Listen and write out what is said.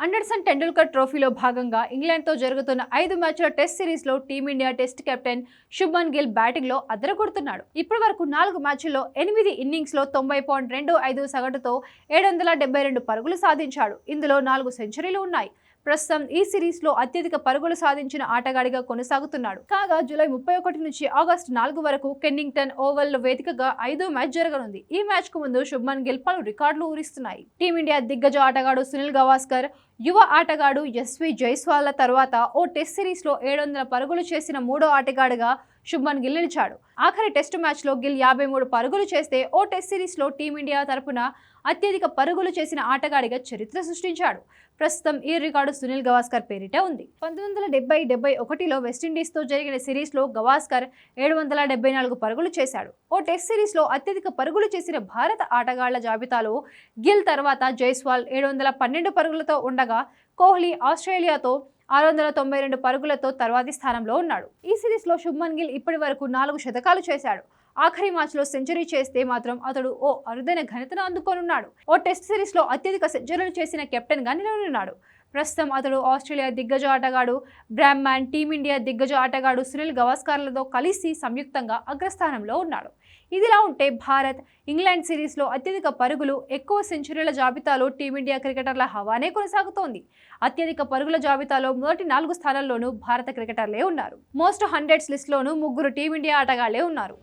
Anderson Tendulkar ట్రోఫీలో భాగంగా ఇంగ్లాండ్తో జరుగుతున్న 5 మ్యాచ్ల టెస్ట్ సిరీస్లో team India test captain Shubman Gill బ్యాటింగ్లో అదరగొడుతున్నాడు. ఇప్పటి వరకు 4 మ్యాచ్ల్లో 8 ఇన్నింగ్స్లో 90.25 సగటుతో 772 పరుగులు సాధించాడు. ఇందులో 4 సెంచరీలు ఉన్నాయి. ప్రస్తుతం ఈ సిరీస్లో అత్యధిక పరుగులు సాధించిన ఆటగాడిగా కొనసాగుతున్నాడు. కాగా జూలై 31 నుంచి ఆగస్టు 4 వరకు కెన్నింగ్టన్ ఓవల్ వేదికగా 5వ మ్యాచ్ జరగనుంది. ఈ మ్యాచ్ కు ముందు శుభ్మన్ గిల్ పలు రికార్డులు ఊరిస్తున్నాయి. టీమిండియా దిగ్గజ ఆటగాడు సునీల్ గవాస్కర్, యువ ఆటగాడు ఎస్వి జైస్వాల్ల తర్వాత ఓ టెస్ట్ సిరీస్లో 700 పరుగులు చేసిన 3వ ఆటగాడిగా శుభ్మన్ గిల్ నిలిచాడు. ఆఖరి టెస్టు మ్యాచ్లో గిల్ 53 పరుగులు చేస్తే ఓ టెస్ట్ సిరీస్లో టీమిండియా తరపున అత్యధిక పరుగులు చేసిన ఆటగాడిగా చరిత్ర సృష్టించాడు. ప్రస్తుతం ఈ రికార్డు సునీల్ గవాస్కర్ పేరిటే ఉంది. 1970-71లో వెస్టిండీస్తో జరిగిన సిరీస్లో గవాస్కర్ 774 పరుగులు చేశాడు. ఓ టెస్ట్ సిరీస్లో అత్యధిక పరుగులు చేసిన భారత ఆటగాళ్ల జాబితాలో గిల్ తర్వాత జైస్వాల్ 712 పరుగులతో ఉండగా కోహ్లీ ఆస్ట్రేలియాతో 692 పరుగులతో తర్వాతి స్థానంలో ఉన్నాడు. ఈ సిరీస్లో శుభ్మన్ గిల్ ఇప్పటి వరకు 4 శతకాలు చేశాడు. ఆఖరి మ్యాచ్లో సెంచరీ చేస్తే మాత్రం అతడు ఓ అరుదైన ఘనతను అందుకోనున్నాడు. ఓ టెస్ట్ సిరీస్లో అత్యధిక సెంచరీలు చేసిన కెప్టెన్గా నిలవనున్నాడు. ప్రస్తుతం అతడు ఆస్ట్రేలియా దిగ్గజ ఆటగాడు బ్రాడ్మన్, టీమిండియా దిగ్గజ ఆటగాడు సునీల్ గవాస్కర్లతో కలిసి సంయుక్తంగా అగ్రస్థానంలో ఉన్నాడు. ఇదిలా ఉంటే భారత్, ఇంగ్లాండ్ సిరీస్లో అత్యధిక పరుగులు, ఎక్కువ సెంచరీల జాబితాలో టీమిండియా క్రికెటర్ల హవానే కొనసాగుతోంది. అత్యధిక పరుగుల జాబితాలో మొదటి 4 స్థానాల్లోనూ భారత క్రికెటర్లే ఉన్నారు. మోస్ట్ 100s లిస్టులోనూ 3 టీమిండియా ఆటగాళ్లే ఉన్నారు.